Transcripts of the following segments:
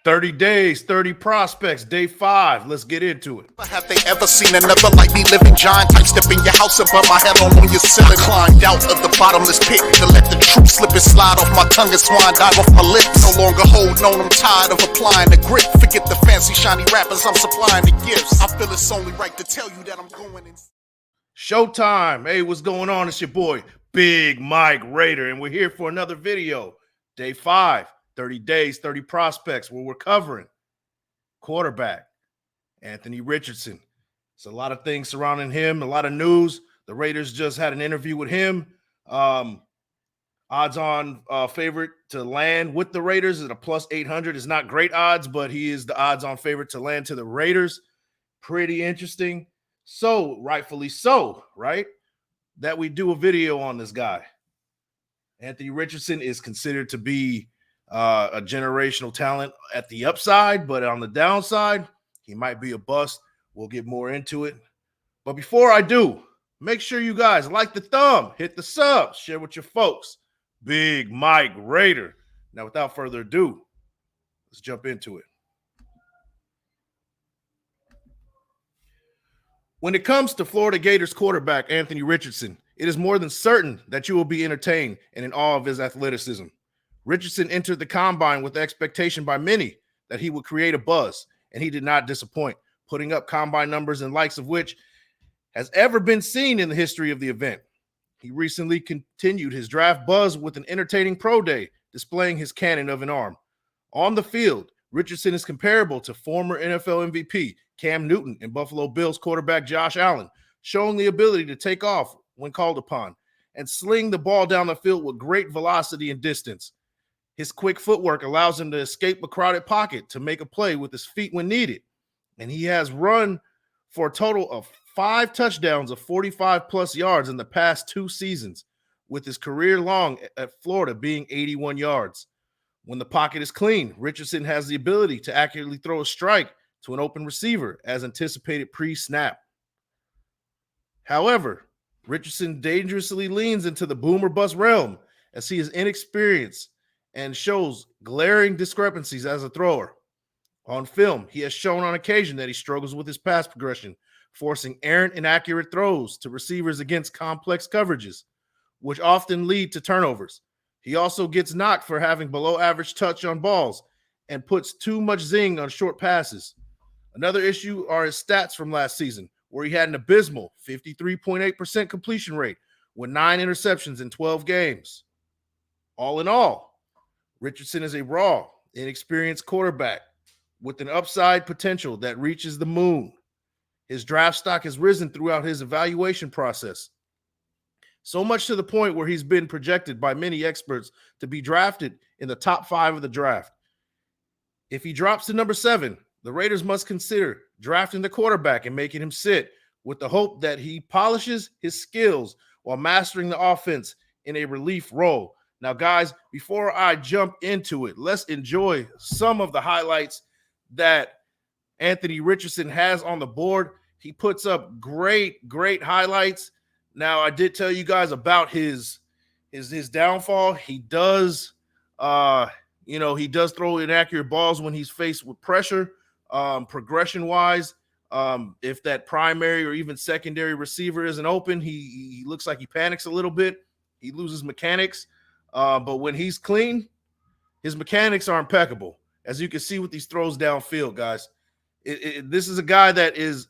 30 days, 30 prospects, day 5. Let's get into it. Have they ever seen another like me living giant type step in your house above my head on your ceiling? Climbed out of the bottomless pit to let the truth slip and slide off my tongue and swine dive off my lips. No longer holding on, I'm tired of applying the grip. Forget the fancy shiny rappers, I'm supplying the gifts. I feel it's only right to tell you that I'm going in. Showtime. Hey, what's going on? It's your boy, Big Mike Raider, and we're here for another video. Day 5, 30 days, 30 prospects, where we're covering quarterback Anthony Richardson. It's a lot of things surrounding him, a lot of news. The Raiders just had an interview with him. Odds-on favorite to land with the Raiders at a plus 800. It's not great odds, but he is the odds-on favorite to land to the Raiders. Pretty interesting. So, rightfully so, right, that we do a video on this guy. Anthony Richardson is considered to be a generational talent at the upside, but on the downside, he might be a bust. We'll get more into it. But before I do, make sure you guys like the thumb, hit the sub, share with your folks. Big Mike Raider. Now, without further ado, let's jump into it. When it comes to Florida Gators quarterback Anthony Richardson, it is more than certain that you will be entertained and in awe of his athleticism. Richardson entered the combine with the expectation by many that he would create a buzz, and he did not disappoint, putting up combine numbers and likes of which has ever been seen in the history of the event. He recently continued his draft buzz with an entertaining pro day, displaying his cannon of an arm. On the field, Richardson is comparable to former NFL MVP Cam Newton and Buffalo Bills quarterback Josh Allen, showing the ability to take off when called upon and sling the ball down the field with great velocity and distance. His quick footwork allows him to escape a crowded pocket to make a play with his feet when needed. And he has run for a total of 5 touchdowns of 45-plus yards in the past 2 seasons, with his career long at Florida being 81 yards. When the pocket is clean, Richardson has the ability to accurately throw a strike to an open receiver as anticipated pre-snap. However, Richardson dangerously leans into the boom or bust realm as he is inexperienced and shows glaring discrepancies as a thrower. On film, he has shown on occasion that he struggles with his pass progression, forcing errant, inaccurate throws to receivers against complex coverages, which often lead to turnovers. He also gets knocked for having below-average touch on balls and puts too much zing on short passes. Another issue are his stats from last season, where he had an abysmal 53.8% completion rate with 9 interceptions in 12 games. All in all, Richardson is a raw, inexperienced quarterback with an upside potential that reaches the moon. His draft stock has risen throughout his evaluation process, so much to the point where he's been projected by many experts to be drafted in the top 5 of the draft. If he drops to number 7, the Raiders must consider drafting the quarterback and making him sit with the hope that he polishes his skills while mastering the offense in a relief role. Now, guys, before I jump into it, let's enjoy some of the highlights that Anthony Richardson has on the board. He puts up great highlights. Now, I did tell you guys about his downfall. He does, he does throw inaccurate balls when he's faced with pressure. Progression-wise, if that primary or even secondary receiver isn't open, he looks like he panics a little bit. He loses mechanics. But when he's clean, his mechanics are impeccable, as you can see with these throws downfield, guys. This is a guy that is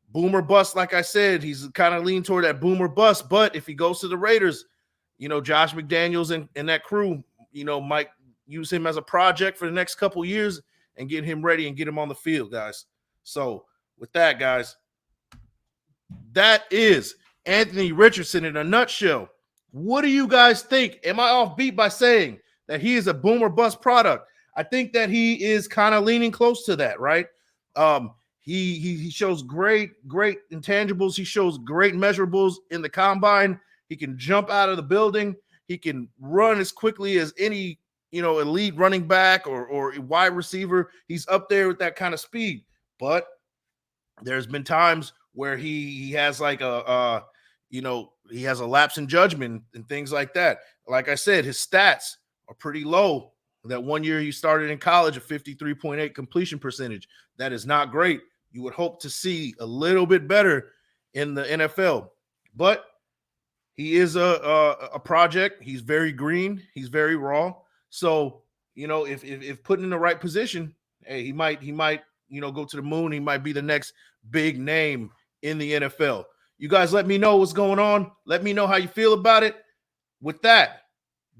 boomer bust, like I said. He's kind of leaning toward that boomer bust. But if he goes to the Raiders, Josh McDaniels and that crew, might use him as a project for the next couple years and get him ready and get him on the field, guys. So with that, guys, that is Anthony Richardson in a nutshell. What do you guys think? Am I offbeat by saying that he is a boomer bust product? I think that he is kind of leaning close to that, right? He shows great intangibles. He shows great measurables in the combine. He can jump out of the building. He can run as quickly as any, elite running back or wide receiver. He's up there with that kind of speed. But there's been times where he has like he has a lapse in judgment and things like that. Like I said, his stats are pretty low That 1 year he started in college, a 53.8 completion percentage. That is not great. You would hope to see a little bit better in the NFL. But he is a project. He's very green. He's very raw. So, you know, if put in the right position, hey, he might, you know, go to the moon. He might be the next big name in the NFL. You guys let me know what's going on. Let me know how you feel about it. With that,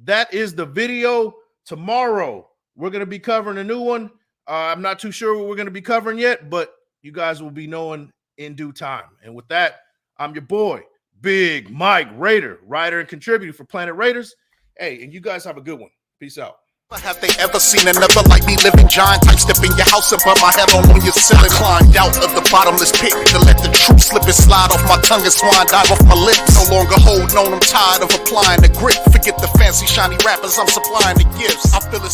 that is the video. Tomorrow, we're going to be covering a new one. I'm not too sure what we're going to be covering yet, but you guys will be knowing in due time. And with that, I'm your boy, Big Mike Raider, writer and contributor for Planet Raiders. Hey, and you guys have a good one. Peace out. Have they ever seen another like me living giant type? Step in your house and put my head on your ceiling. Climbed out of the bottomless pit to let the truth slip and slide off my tongue and swine dive off my lips. No longer holding on, I'm tired of applying the grip. Forget the fancy shiny rappers, I'm supplying the gifts. I feel it.